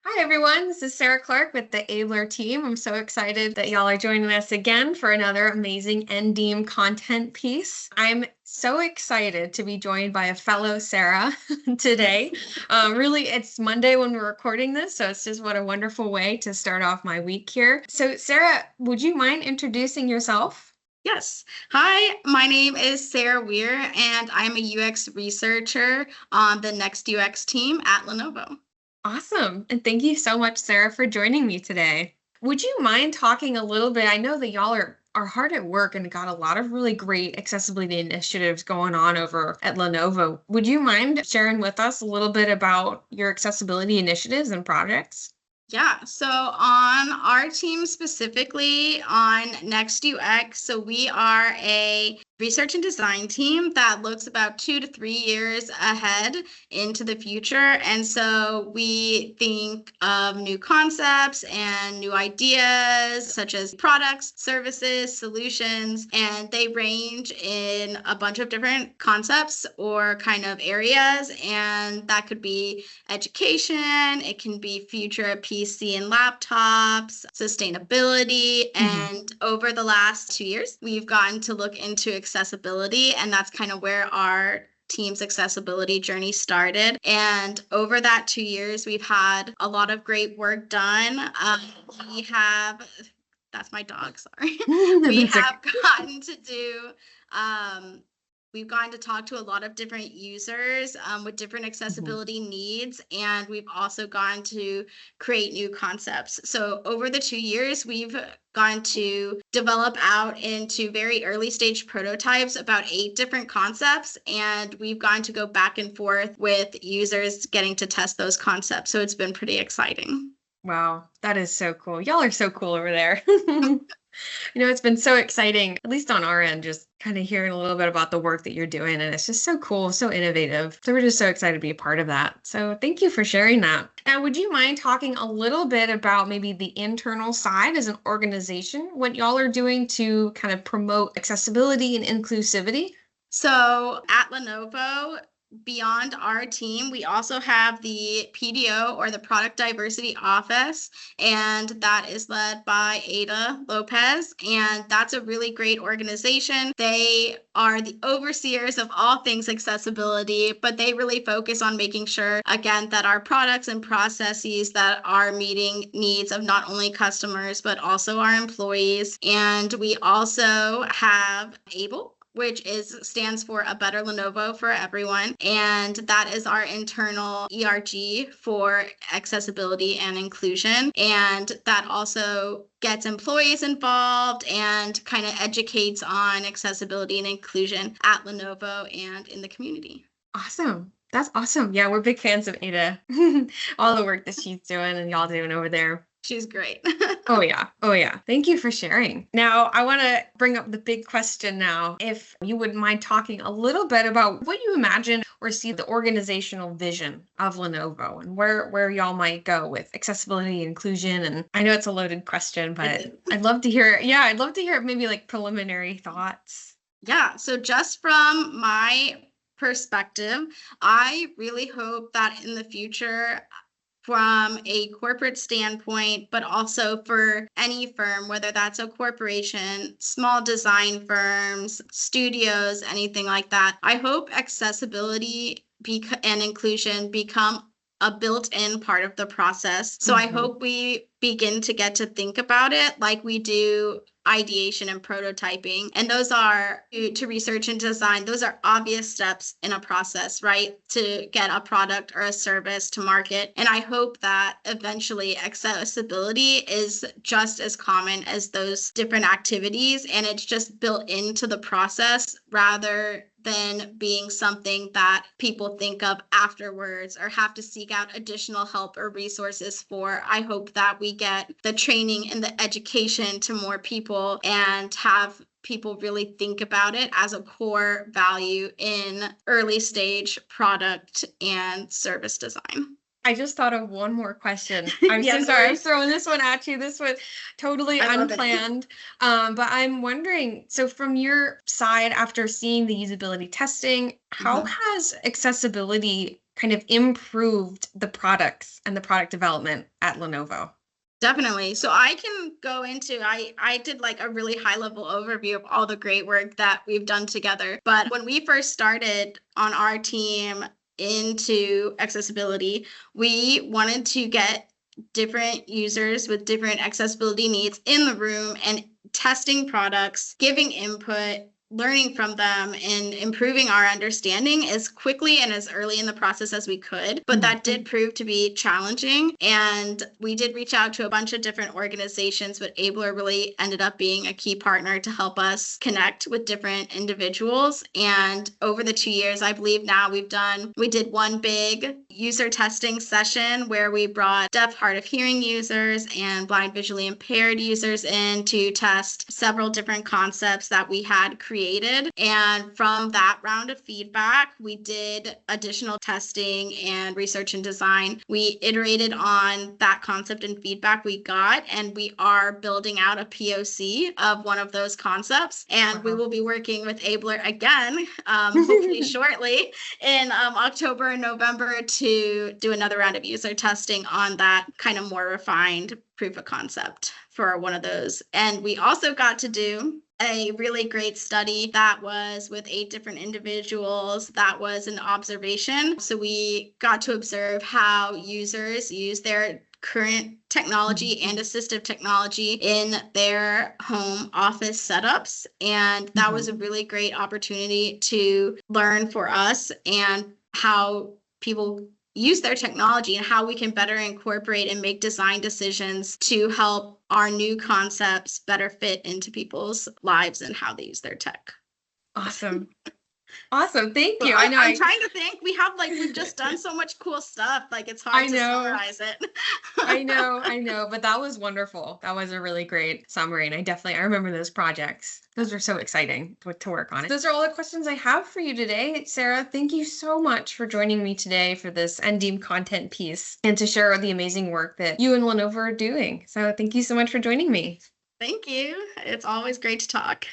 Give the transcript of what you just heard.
Hi, everyone. This is Sarah Clark with the Ablr team. I'm so excited that y'all are joining us again for another amazing NDEAM content piece. I'm so excited to be joined by a fellow Sarah today. Really, it's Monday when we're recording this, so it's just what a wonderful way to start off my week here. So, Sarah, would you mind introducing yourself? Yes. Hi, my name is Sara Weir, and I'm a UX researcher on the Next UX team at Lenovo. Awesome. And thank you so much, Sarah, for joining me today. Would you mind talking a little bit? I know that y'all are hard at work and got a lot of really great accessibility initiatives going on over at Lenovo. Would you mind sharing with us a little bit about your accessibility initiatives and projects? Yeah, so on our team specifically on Next UX, so we are a research and design team that looks about 2 to 3 years ahead into the future. And so we think of new concepts and new ideas, such as products, services, solutions, and they range in a bunch of different concepts or kind of areas. And that could be education, it can be future PC and laptops, sustainability. And over the last 2 years, we've gotten to look into accessibility, and that's kind of where our team's accessibility journey started. And over that 2 years, we've had a lot of great work done. We have, that's my dog, sorry. We have gotten to do we've gotten to talk to a lot of different users with different accessibility needs, and we've also gotten to create new concepts. So over the 2 years, we've gotten to develop out into very early stage prototypes about 8 different concepts, and we've gotten to go back and forth with users getting to test those concepts. So it's been pretty exciting. Wow, that is so cool. Y'all are so cool over there. It's been so exciting, at least on our end, just kind of hearing a little bit about the work that you're doing. And it's just so cool, so innovative. So we're just so excited to be a part of that. So thank you for sharing that. Now, would you mind talking a little bit about maybe the internal side as an organization, what y'all are doing to kind of promote accessibility and inclusivity? So at Lenovo, beyond our team, we also have the PDO, or the Product Diversity Office, and that is led by Ada Lopez. And that's a really great organization. They are the overseers of all things accessibility, but they really focus on making sure, again, that our products and processes that are meeting needs of not only customers, but also our employees. And we also have ABLE, which stands for A Better Lenovo for Everyone. And that is our internal ERG for accessibility and inclusion. And that also gets employees involved and kind of educates on accessibility and inclusion at Lenovo and in the community. Awesome. That's awesome. Yeah, we're big fans of Ada. All the work that she's doing and y'all doing over there. She's great. Oh, yeah. Oh, yeah. Thank you for sharing. Now, I want to bring up the big question now. If you wouldn't mind talking a little bit about what you imagine or see the organizational vision of Lenovo and where y'all might go with accessibility and inclusion. And I know it's a loaded question, but I'd love to hear, I'd love to hear maybe like preliminary thoughts. Yeah, so just from my perspective, I really hope that in the future, from a corporate standpoint, but also for any firm, whether that's a corporation, small design firms, studios, anything like that, I hope accessibility and inclusion become a built-in part of the process. So I hope we begin to get to think about it like we do ideation and prototyping. And those are to research and design. Those are obvious steps in a process, right? To get a product or a service to market. And I hope that eventually accessibility is just as common as those different activities. And it's just built into the process rather than being something that people think of afterwards or have to seek out additional help or resources for. I hope that we get the training and the education to more people and have people really think about it as a core value in early stage product and service design. I just thought of one more question. I'm Yes, so sorry. I'm throwing this one at you. This was totally unplanned. But I'm wondering, so from your side, after seeing the usability testing, how has accessibility kind of improved the products and the product development at Lenovo? Definitely. So I can go into, I did like a really high level overview of all the great work that we've done together. But when we first started on our team into accessibility, we wanted to get different users with different accessibility needs in the room and testing products, giving input, learning from them, and improving our understanding as quickly and as early in the process as we could. But that did prove to be challenging. And we did reach out to a bunch of different organizations, but Ablr really ended up being a key partner to help us connect with different individuals. And over the 2 years, I believe now we did one big user testing session where we brought deaf, hard of hearing users and blind, visually impaired users in to test several different concepts that we had created. And from that round of feedback, we did additional testing and research and design. We iterated on that concept and feedback we got, and we are building out a POC of one of those concepts. And we will be working with Ablr again, hopefully shortly in October and November to do another round of user testing on that kind of more refined proof of concept for one of those. And we also got to do a really great study that was with 8 different individuals. That was an observation. So we got to observe how users use their current technology and assistive technology in their home office setups. And that was a really great opportunity to learn for us and how people use their technology and how we can better incorporate and make design decisions to help our new concepts better fit into people's lives and how they use their tech. Awesome. Awesome. Thank you. Well, I know. I'm trying to think. We've just done so much cool stuff. Like it's hard to summarize it. I know. But that was wonderful. That was a really great summary. And I remember those projects. Those were so exciting to work on. Those are all the questions I have for you today. Sara, thank you so much for joining me today for this NDEAM content piece and to share the amazing work that you and Lenovo are doing. So thank you so much for joining me. Thank you. It's always great to talk.